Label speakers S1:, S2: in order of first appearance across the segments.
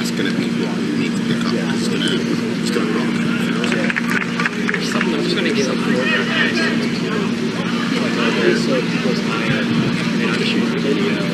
S1: That's going to be what you need to pick up. It's going to rock.
S2: I'm just going to give up the order. So it was my shoot the video.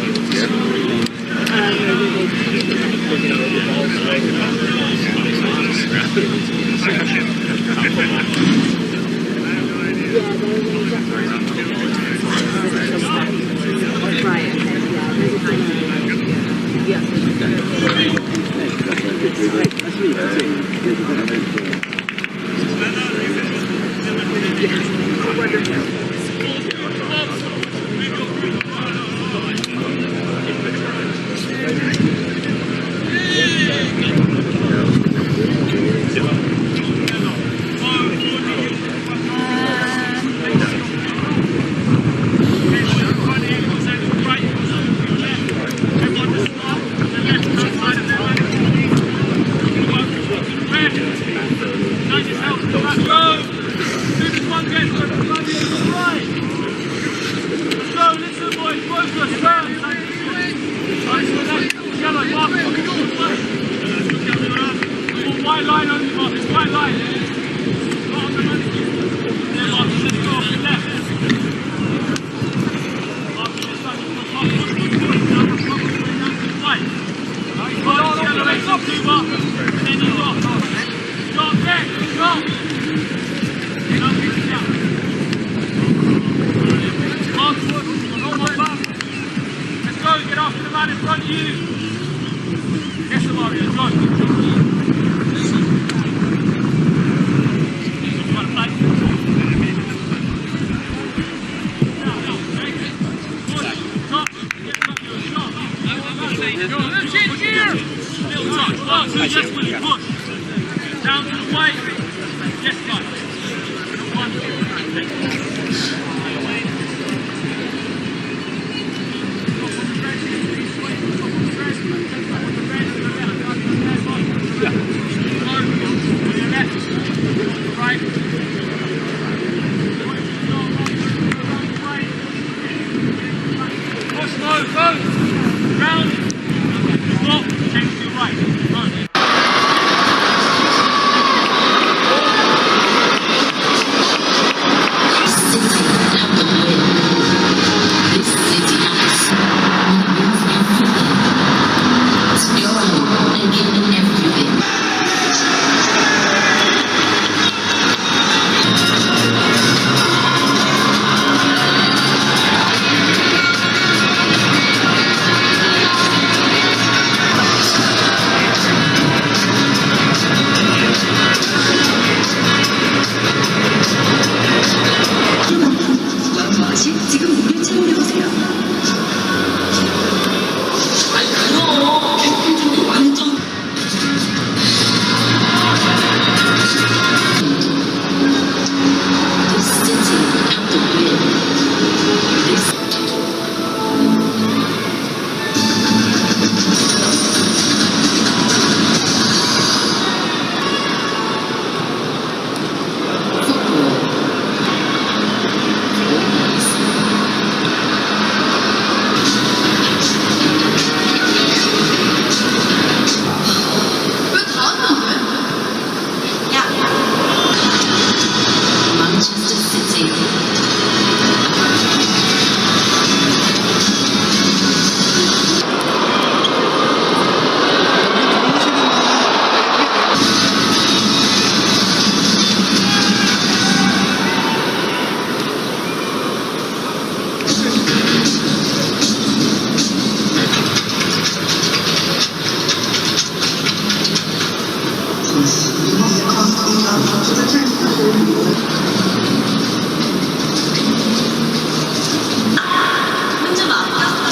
S3: 좀 아꼈어.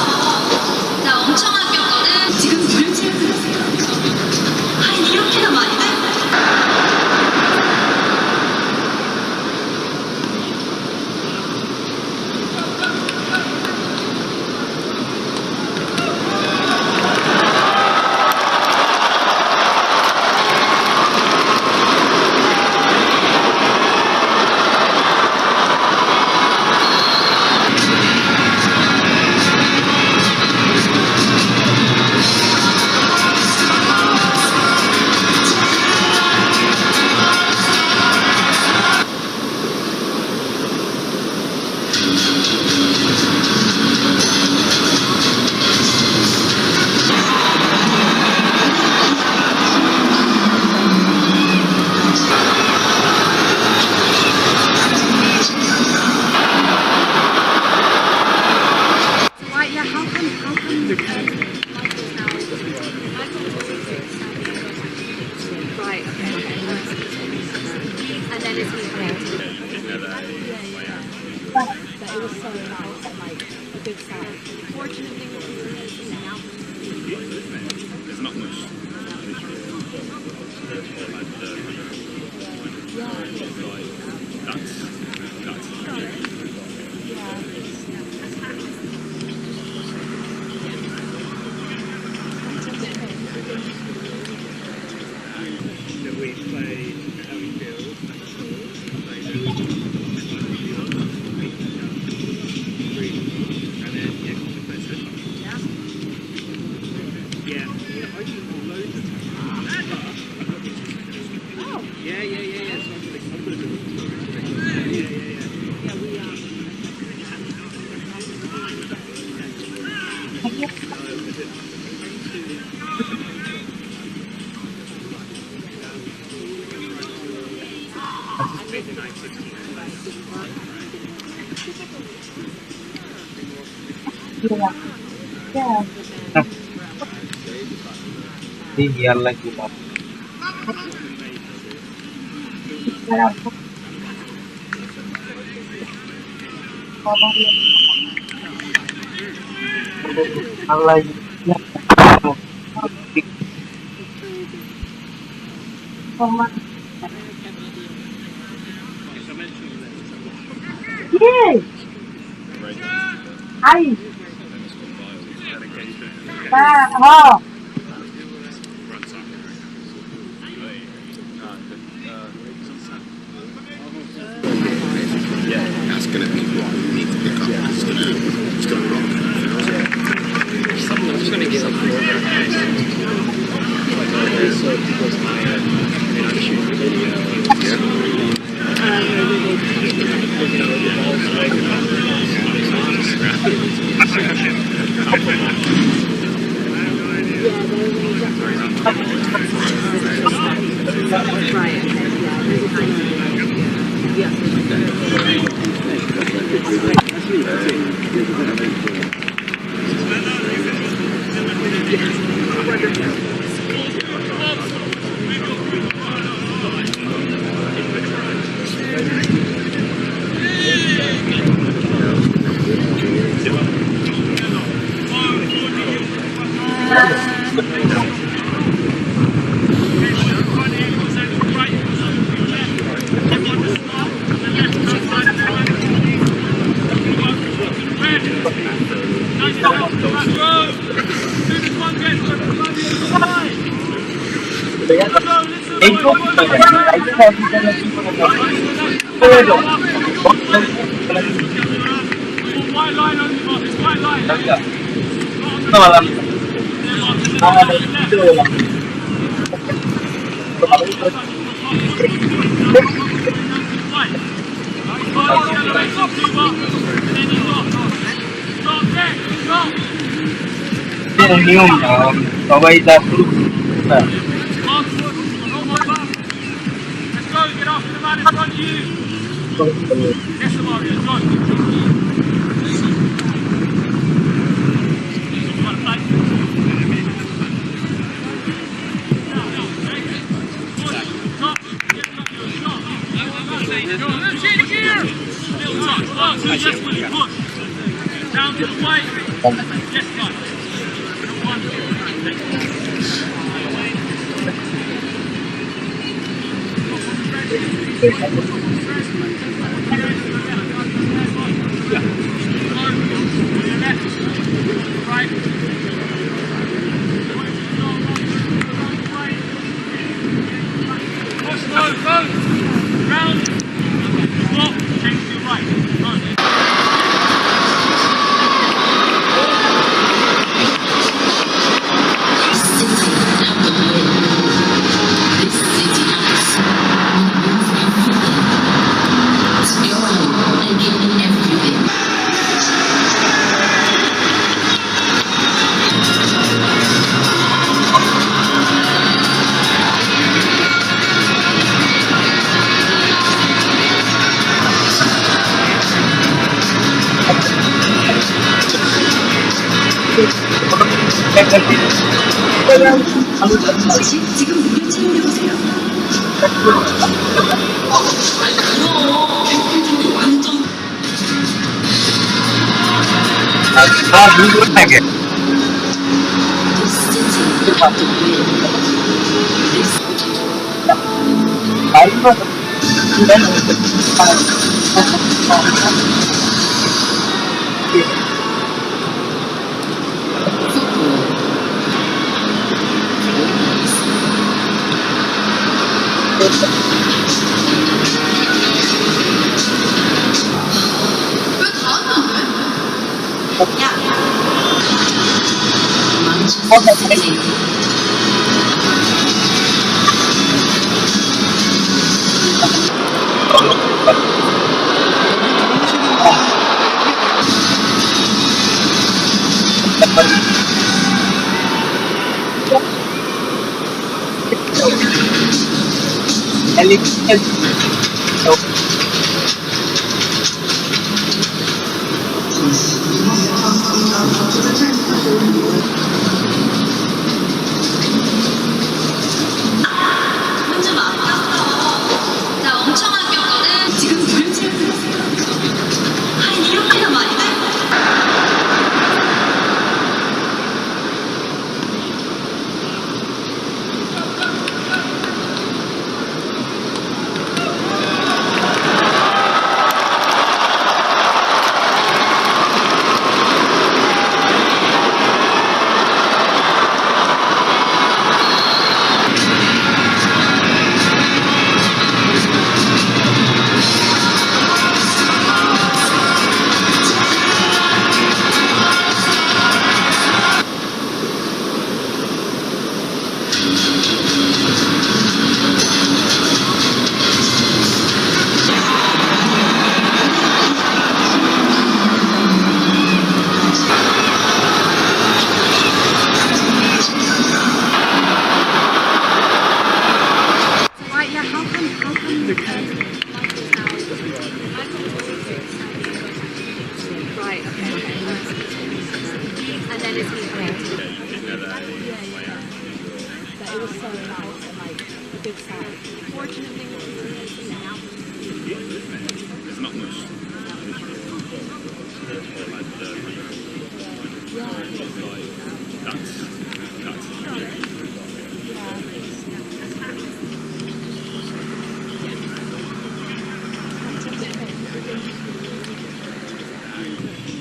S3: 나 엄청 아꼈거든. 지금 물 채우세요. 아니 이렇게나 많이 돼? Right, okay. And then it's but it was so nice and like a good sign. Fortunate thing that we were in the mountains.
S1: There's not much.
S2: That we played how we feel. And then yeah, I do loads of yeah. So I'm gonna do it. Yeah, we are.
S4: Tinggal lagi Pak. Lagi. Yay! Hai. Oh.
S1: That's gonna be what we need to pick up. It's gonna rock.
S2: I'm just gonna get like so people's higher and I'm shooting a video.
S5: White line on the box, white line.
S4: Provide that
S5: Let's go, get after the man in front of you. Yes, Mario, go. Stop.
S2: Down to the white. Yes, fine.
S3: 지금 무료 체험해 보세요. 완전
S4: 아, 누구에게? 말만
S3: 왜 다음에 안 돼? 야. 좀 아꼈어. 나 엄청 아꼈거든. 지금 무료 체험해 보세요. 아니 이렇게나 많이 돼? Right, okay. And then it's but it was so nice and like a good sound. Fortunately,
S1: There's not much.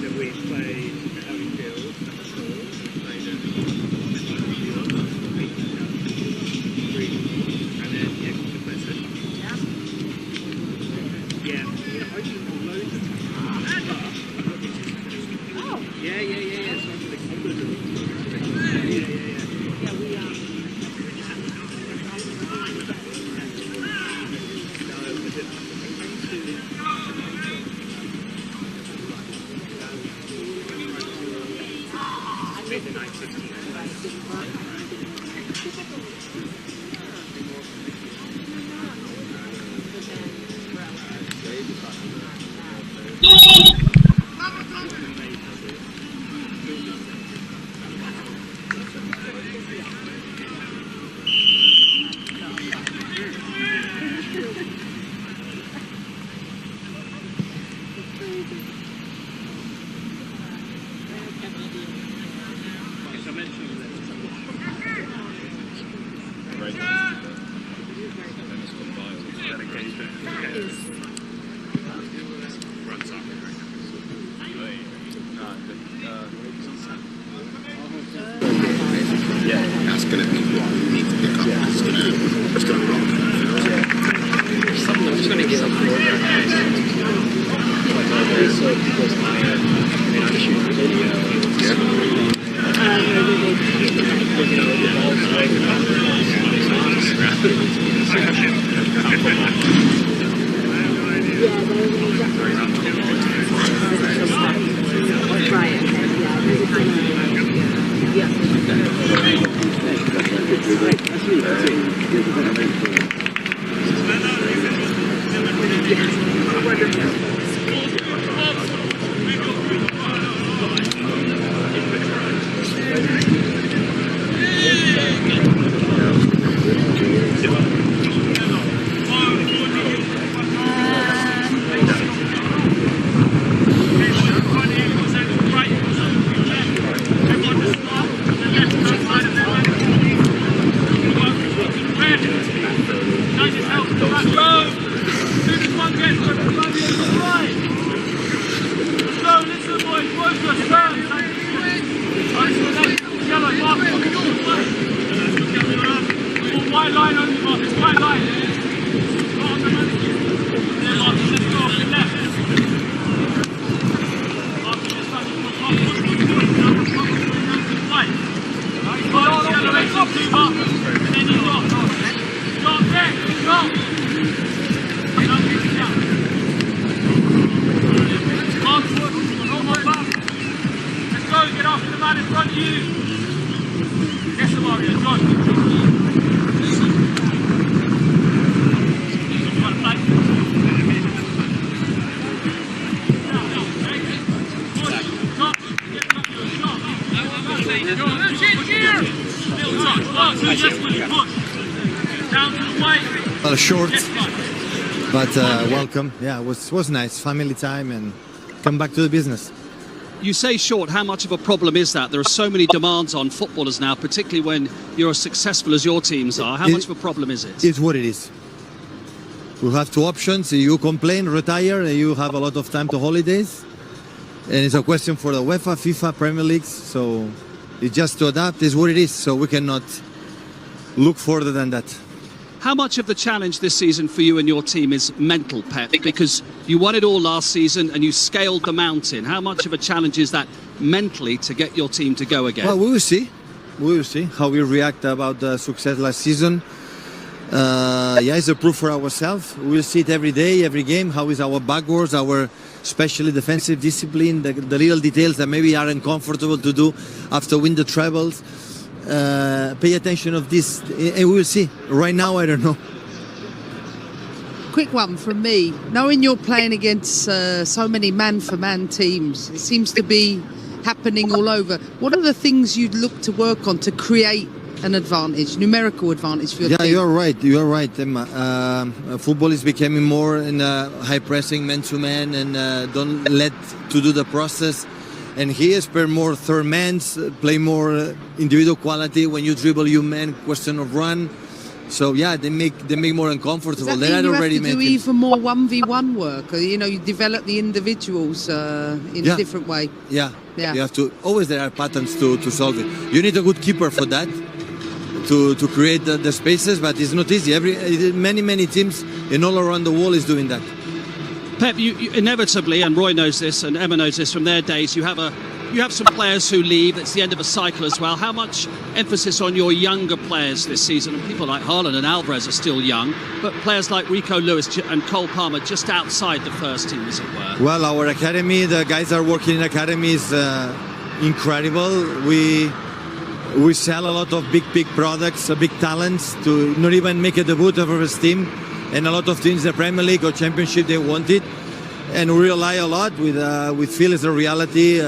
S2: Then we played Harry Field, and then yeah,
S1: That's gonna be what we need to pick up. It's gonna rock.
S2: I'm just going to get up for
S6: Well, short, but welcome. Yeah, it was nice. Family time and come back to the business.
S7: You say short, how much of a problem is that? There are so many demands on footballers now, particularly when you're as successful as your teams are. How much of a problem is it?
S6: It's what it is. We have two options. You complain, retire, and you have a lot of time to holidays. And it's a question for the UEFA, FIFA, Premier Leagues. So it's just to adapt is what it is. So we cannot look further than that.
S7: How much of the challenge this season for you and your team is mental, Pep? Because you won it all last season and you scaled the mountain. How much of a challenge is that mentally to get your team to go again?
S6: Well, we will see. We will see how we react about the success last season. Yeah, it's a proof for ourselves. We'll see it every day, every game. How is our backwards, our especially defensive discipline, the little details that maybe aren't comfortable to do after win the trebles. Pay attention of this and we'll see. Right now I don't know.
S8: Quick one from me. Knowing you're playing against so many man-for-man teams, it seems to be happening all over. What are the things you'd look to work on to create an advantage, numerical advantage for your team?
S6: Yeah, you're right. You're right, Emma. Football is becoming more in high pressing, man-to-man, and don't let to do the process. And here, spare more third mans, play more individual quality. When you dribble, you man, question of run. So yeah, they make more uncomfortable.
S8: Does that mean you have to do even more 1v1 work? Or, you know, you develop the individuals in a different way.
S6: Yeah. You have to. Always there are patterns to solve it. You need a good keeper for that, to create the spaces. But it's not easy. Many teams and all around the world is doing that.
S7: Pep, you inevitably, and Roy knows this, and Emma knows this from their days, you have some players who leave. It's the end of a cycle as well. How much emphasis on your younger players this season? And people like Haaland and Alvarez are still young, but players like Rico Lewis and Cole Palmer just outside the first team, as it were.
S6: Well, our academy, the guys are working in academy is incredible. We sell a lot of big products, big talents to not even make a debut of our team. And a lot of teams, the Premier League or Championship, they want it. And we rely a lot with Phil is a reality.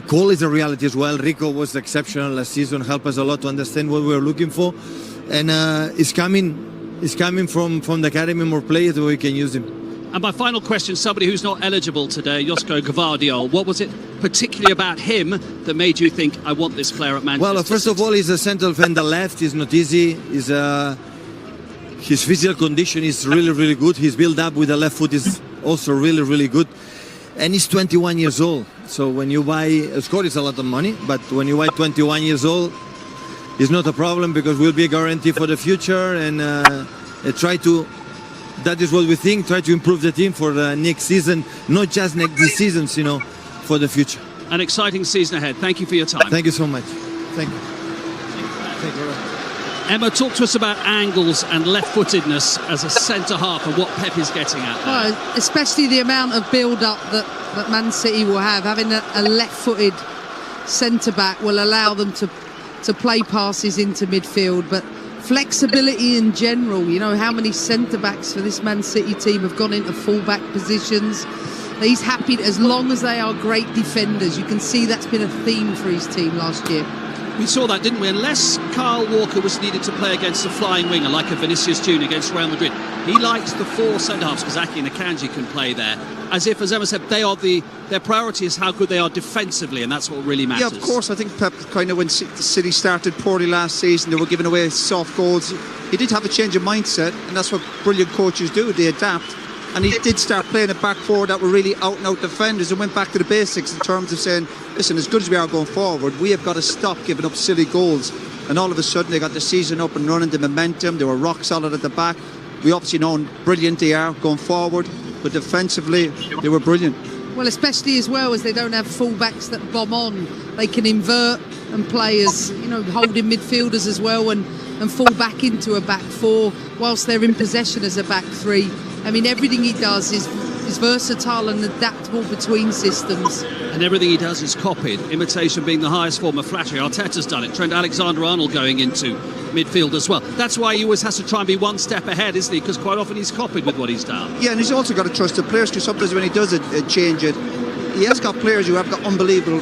S6: Cole is a reality as well. Rico was exceptional last season, helped us a lot to understand what we were looking for. And it's coming from the academy, more players where we can use him.
S7: And my final question, somebody who's not eligible today, Josko Gvardiol, what was it particularly about him that made you think, I want this player at Manchester
S6: Well, first of all, he's a central defender left. It's not easy. His physical condition is really, really good. His build-up with the left foot is also really, really good. And he's 21 years old. So when you buy a score, it's a lot of money. But when you buy 21 years old, it's not a problem because we'll be a guarantee for the future. And that is what we think, try to improve the team for the next season, not just this season, for the future.
S7: An exciting season ahead. Thank you for your time.
S6: Thank you so much. Thank you. Thank you.
S7: Emma, talk to us about angles and left-footedness as a centre-half and what Pep is getting at there.
S8: Well, especially the amount of build-up that Man City will have. Having a left-footed centre-back will allow them to play passes into midfield, but flexibility in general, how many centre-backs for this Man City team have gone into full-back positions. He's happy as long as they are great defenders. You can see that's been a theme for his team last year.
S7: We saw that, didn't we? Unless Kyle Walker was needed to play against a flying winger like a Vinicius Junior against Real Madrid, he likes the four centre-halves because Ake and Akanji can play there. As Emma said, their priority is how good they are defensively, and that's what really matters.
S2: Yeah, of course. I think Pep kind of, when City started poorly last season, they were giving away soft goals. He did have a change of mindset, and that's what brilliant coaches do. They adapt. And he did start playing a back four that were really out-and-out defenders and went back to the basics in terms of saying, listen, as good as we are going forward, we have got to stop giving up silly goals. And all of a sudden they got the season up and running, the momentum, they were rock solid at the back. We obviously know how brilliant they are going forward, but defensively they were brilliant.
S8: Well, especially as well as they don't have full-backs that bomb on. They can invert and play as, holding midfielders as well and fall back into a back four whilst they're in possession as a back three. I mean, everything he does is versatile and adaptable between systems.
S7: And everything he does is copied, imitation being the highest form of flattery. Arteta's done it. Trent Alexander-Arnold going into midfield as well. That's why he always has to try and be one step ahead, isn't he? Because quite often he's copied with what he's done.
S2: Yeah, and he's also got to trust the players, because sometimes when he does change it, he has got players who have got unbelievable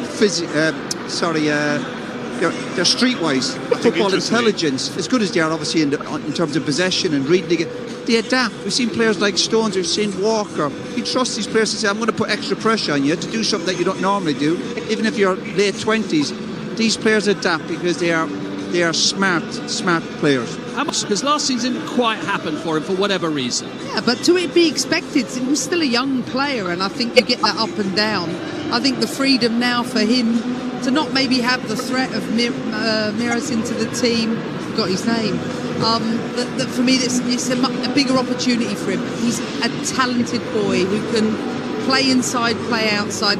S2: they're streetwise football intelligence, as good as they are obviously in terms of possession and reading the game. They adapt. We've seen players like Stones, we've seen Walker. He trusts these players to say, I'm going to put extra pressure on you to do something that you don't normally do. Even if you're late 20s, these players adapt because they are smart players.
S7: How much? Because last season didn't quite happen for him for whatever reason.
S8: Yeah, but to it be expected, he was still a young player, and I think you get that up and down. I think the freedom now for him to not maybe have the threat of Miras into the team, got his name, that for me it's a bigger opportunity for him. He's a talented boy who can play inside, play outside.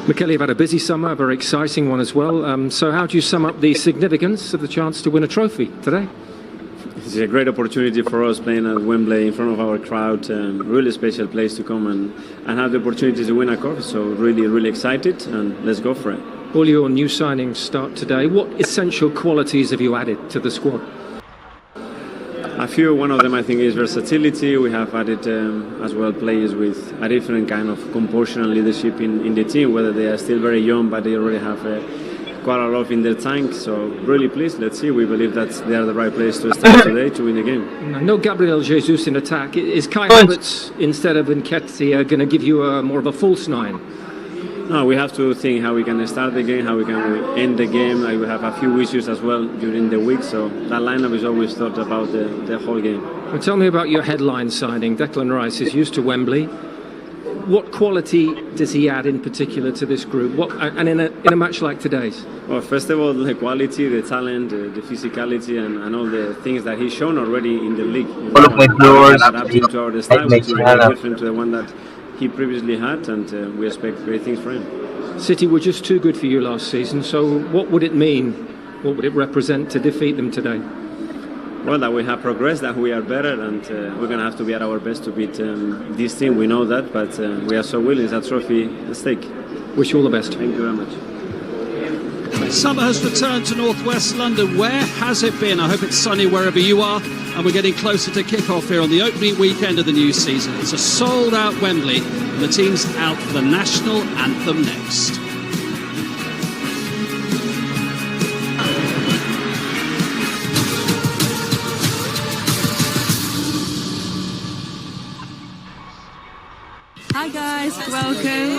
S5: Michele, you've had a busy summer, a very exciting one as well. So how do you sum up the significance of the chance to win a trophy today?
S9: It's a great opportunity for us playing at Wembley in front of our crowd. Really special place to come and have the opportunity to win a cup. So really excited, and let's go for it.
S5: All your new signings start today. What essential qualities have you added to the squad?
S9: A few. One of them I think is versatility. We have added as well players with a different kind of composure and leadership in the team, whether they are still very young but they already have quite a lot in their tank. So really pleased. Let's see. We believe that they are the right place to start today to win the game.
S5: No Gabriel Jesus in attack. Is Kai Havertz instead of Nketiah going to give you more of a false nine?
S9: No, we have to think how we can start the game, how we can end the game. We have a few issues as well during the week, so that lineup is always thought about the whole game.
S5: Well, tell me about your headline signing. Declan Rice is used to Wembley. What quality does he add in particular to this group? And in a match like today's?
S9: Well, first of all, the quality, the talent, the physicality, and all the things that he's shown already in the league. Adapting to our style, which is very different to the one that he previously had, and we expect great things for him.
S5: City were just too good for you last season, so what would it mean? What would it represent to defeat them today?
S9: Well, that we have progressed, that we are better, and we're going to have to be at our best to beat this team. We know that, but we are so willing. It's a trophy at stake.
S5: Wish you all the best.
S9: Thank you very much.
S7: Summer has returned to northwest London. Where has it been? I hope it's sunny wherever you are. And we're getting closer to kick-off here on the opening weekend of the new season. It's a sold-out Wembley, and the team's out for the national anthem next.
S10: Hi guys, welcome.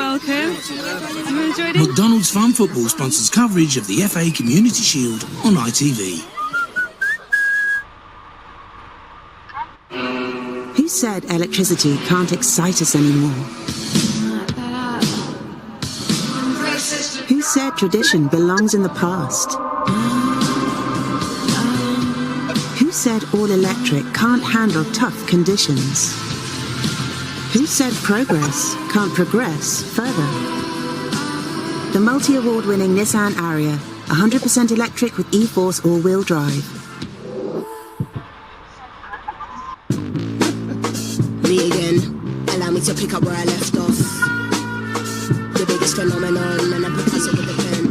S10: You enjoyed it?
S11: McDonald's Farm Football sponsors coverage of the FA Community Shield on ITV.
S12: Who said electricity can't excite us anymore? Who said tradition belongs in the past? Who said all electric can't handle tough conditions? Who said progress can't progress further? The multi-award-winning Nissan Ariya, 100% electric with e-Force all-wheel drive.
S13: Me again, allow me to pick up where I left off. The biggest phenomenon, and I Picasso with the pen.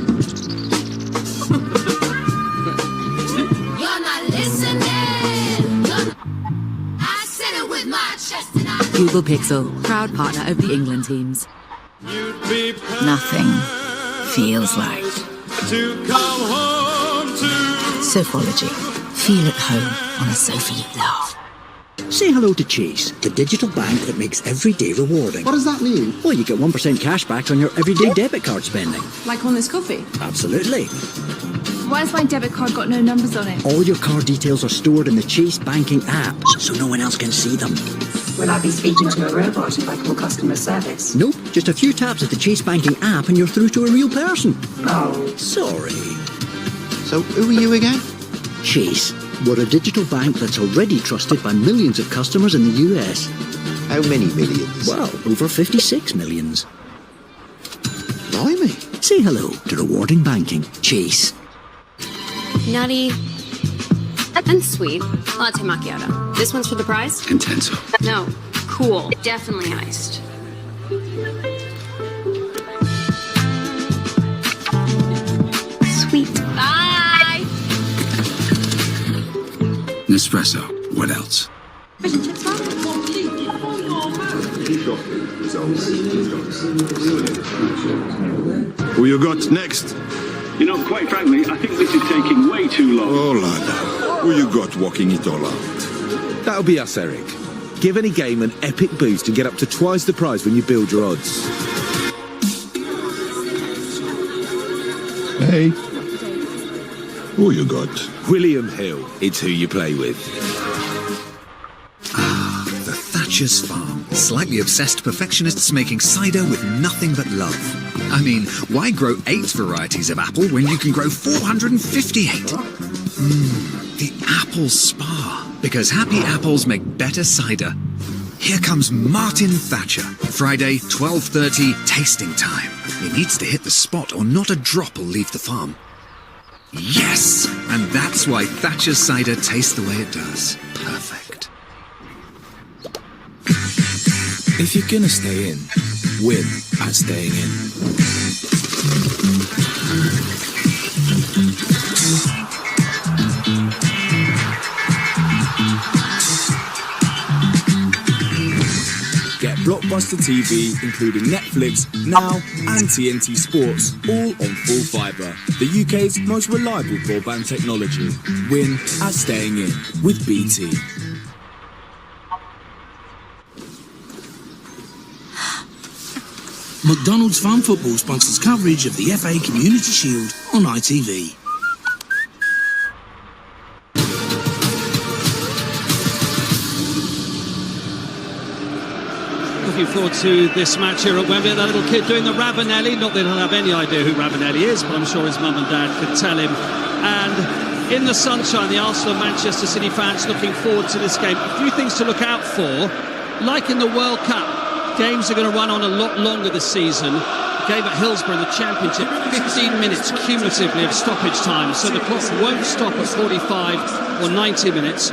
S3: You're not listening. I said it with my chest and I...
S14: Google Pixel, proud partner of the England teams. Nothing feels like Sophology. Feel at home on a sofa you love.
S15: Say hello to Chase, the digital bank that makes every day rewarding.
S16: What does that mean?
S15: Well, you get 1% cash back on your everyday debit card spending.
S10: Like on this coffee?
S15: Absolutely.
S10: Why has my debit card got no numbers on it?
S15: All your card details are stored in the Chase banking app, so no one else can see them.
S14: Will I be speaking to a robot if I call customer service?
S15: Nope, just a few taps of the Chase banking app and you're through to a real person.
S14: Oh.
S15: Sorry.
S16: So, who are you again?
S15: Chase. We're a digital bank that's already trusted by millions of customers in the US.
S16: How many millions?
S15: Well, over 56 millions.
S16: Blimey.
S15: Say hello to rewarding banking. Chase.
S17: Nutty and sweet latte macchiato. This one's for the prize?
S1: Intenso.
S17: No. Cool. Definitely iced. Sweet. Bye!
S11: Nespresso. What else?
S1: Who you got next?
S18: You know, quite frankly, I think this is taking way too long.
S1: Oh, lad. Who you got walking it all out?
S19: That'll be us, Eric. Give any game an epic boost and get up to twice the prize when you build your odds.
S1: Hey. Who you got?
S19: William Hill. It's who you play with.
S20: The Thatcher's Farm. Slightly obsessed perfectionists making cider with nothing but love. I mean, why grow 8 varieties of apple when you can grow 458? The apple spa. Because happy apples make better cider. Here comes Martin Thatcher. Friday, 12:30, tasting time. He needs to hit the spot or not a drop will leave the farm. Yes! And that's why Thatcher's cider tastes the way it does. Perfect.
S11: If you're gonna stay in, win at staying in. Get Blockbuster TV, including Netflix, Now and TNT Sports, all on full fibre. The UK's most reliable broadband technology. Win at staying in with BT. McDonald's Farm Football sponsors coverage of the FA Community Shield on ITV.
S7: Looking forward to this match here at Wembley. That little kid doing the Ravanelli. Not that he'll have any idea who Ravanelli is, but I'm sure his mum and dad could tell him. And in the sunshine, the Arsenal and Manchester City fans looking forward to this game. A few things to look out for. Like in the World Cup, games are going to run on a lot longer this season. The game at Hillsborough in the Championship, 15 minutes cumulatively of stoppage time, so the clock won't stop at 45 or 90 minutes.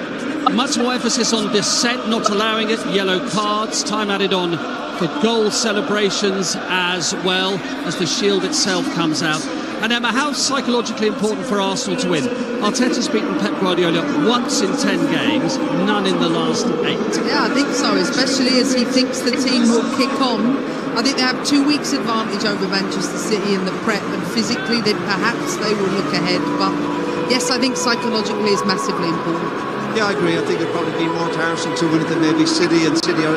S7: Much more emphasis on dissent, not allowing it, yellow cards, time added on for goal celebrations as well as the shield itself comes out. And Emma, how psychologically important for Arsenal to win? Arteta's beaten Pep Guardiola once in 10 games, none in the last 8.
S8: Yeah, I think so, especially as he thinks the team will kick on. I think they have 2 weeks advantage over Manchester City in the prep, and physically then perhaps they will look ahead. But yes, I think psychologically it's massively important.
S2: Yeah, I agree. I think it'd probably be more to Arsenal to win it than maybe City, and City are